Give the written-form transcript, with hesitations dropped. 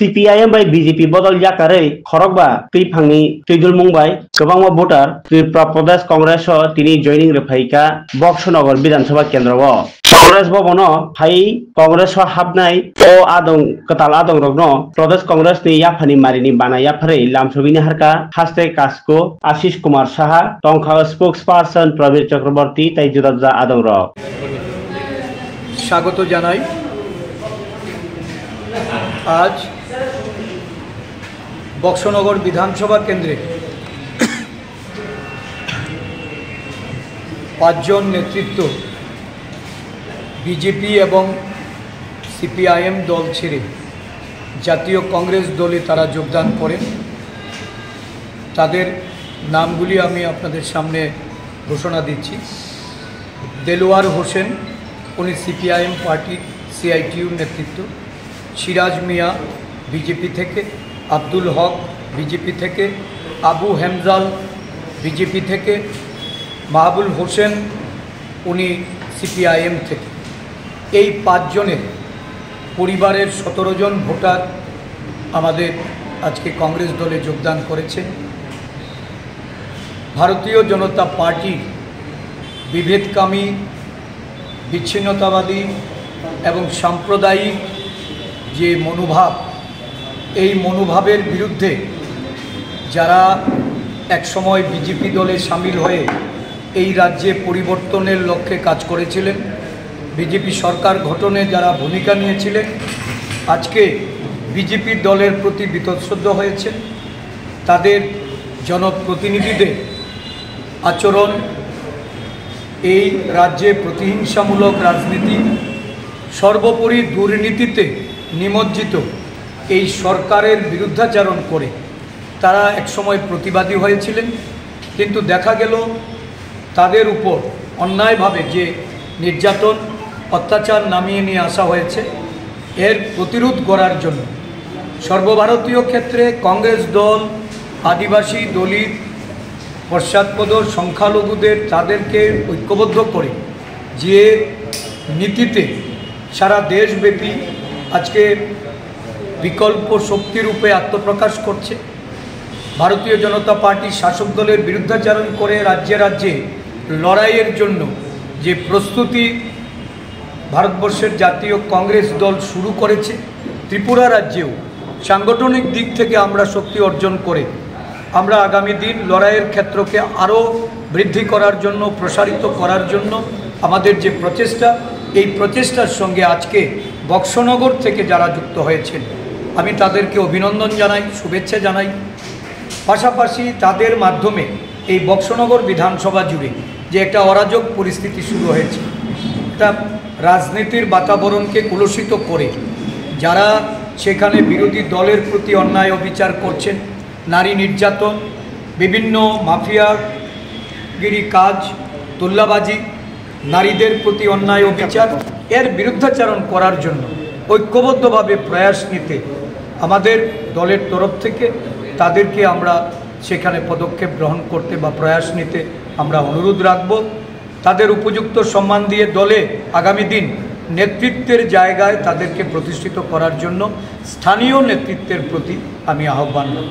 CPIM bai BJP bodol yakare khorokba tui phangni tuidul mungbai kwbangma voter Tripura Pradesh Congress o tini joining rephaika Boksonagar Bidhan Sabha Kendra o Congress bhobono hai Congress o habnai o adong katal adong rokno Pradesh Congress ni yaphani marini bana yaphare lamsobini harka haste kasko Ashish Kumar Saha tongkha spokesperson Pravir Chakraborty tai judadja adong rok স্বাগত জানাই। আজ বক্সনগর বিধানসভা কেন্দ্রে পাঁচজন নেতৃত্ব BJP এবং CPIM দল ছেড়ে জাতীয় কংগ্রেস দলে তারা যোগদান করেন। তাদের নামগুলি আমি আপনাদের সামনে ঘোষণা দিচ্ছি। দেলোয়ার হোসেন, উনি সিপিআইএম পার্টি সিআইটিউর নেতৃত্ব। সিরাজ মিয়া বিজেপি থেকে, আব্দুল হক বিজেপি থেকে, আবু হেমজাল বিজেপি থেকে, মাহবুল হোসেন উনি সিপিআইএম থেকে। এই পাঁচজনের পরিবারের 17 জন ভোটার আমাদের আজকে কংগ্রেস দলে যোগদান করেছে। ভারতীয় জনতা পার্টি বিভেদকামী, বিচ্ছিন্নতাবাদী এবং সাম্প্রদায়িক যে মনোভাব, এই মনোভাবের বিরুদ্ধে যারা একসময় বিজেপি দলে সামিল হয়ে এই রাজ্যে পরিবর্তনের লক্ষ্যে কাজ করেছিলেন, বিজেপি সরকার গঠনে যারা ভূমিকা নিয়েছিলেন, আজকে বিজেপি দলের প্রতি বীতশ্রদ্ধ হয়েছেন। তাদের জনপ্রতিনিধিদের আচরণ, এই রাজ্যে প্রতিহিংসামূলক রাজনীতি, সর্বোপরি দুর্নীতিতে নিমজ্জিত এই সরকারের বিরুদ্ধাচরণ করে তারা একসময় প্রতিবাদী হয়েছিলেন। কিন্তু দেখা গেল তাদের উপর অন্যায়ভাবে যে নির্যাতন, অত্যাচার নামিয়ে নিয়ে আসা হয়েছে, এর প্রতিরোধ করার জন্য সর্বভারতীয় ক্ষেত্রে কংগ্রেস দল আদিবাসী, দলিত, পশ্চাৎপদ, সংখ্যালঘুদের তাদেরকে ঐক্যবদ্ধ করে যে নীতিতে সারা দেশব্যাপী আজকে বিকল্প শক্তিরূপে আত্মপ্রকাশ করছে। ভারতীয় জনতা পার্টি শাসক দলের বিরুদ্ধাচরণ করে রাজ্যে রাজ্যে লড়াইয়ের জন্য যে প্রস্তুতি ভারতবর্ষের জাতীয় কংগ্রেস দল শুরু করেছে, ত্রিপুরা রাজ্যেও সাংগঠনিক দিক থেকে আমরা শক্তি অর্জন করে আমরা আগামী দিন লড়াইয়ের ক্ষেত্রকে আরও বৃদ্ধি করার জন্য, প্রসারিত করার জন্য আমাদের যে প্রচেষ্টা, এই প্রচেষ্টার সঙ্গে আজকে বক্সনগর থেকে যারা যুক্ত হয়েছেন আমি তাদেরকে অভিনন্দন জানাই, শুভেচ্ছা জানাই। পাশাপাশি তাদের মাধ্যমে এই বক্সনগর বিধানসভা জুড়ে যে একটা অরাজক পরিস্থিতি শুরু হয়েছে, একটা রাজনীতির বাতাবরণকে কলুষিত করে যারা সেখানে বিরোধী দলের প্রতি অন্যায় অবিচার করছেন, নারী নির্যাতন, বিভিন্ন মাফিয়াগিরি কাজ, তোল্লাবাজি, নারীদের প্রতি অন্যায় অবিচার, এর বিরুদ্ধাচরণ করার জন্য ঐক্যবদ্ধভাবে প্রয়াস নিতে আমাদের দলের তরফ থেকে তাদেরকে আমরা সেখানে পদক্ষেপ গ্রহণ করতে বা প্রয়াস নিতে আমরা অনুরোধ রাখব। তাদের উপযুক্ত সম্মান দিয়ে দলে আগামী দিন নেতৃত্বের জায়গায় তাদেরকে প্রতিষ্ঠিত করার জন্য স্থানীয় নেতৃত্বের প্রতি আমি আহ্বান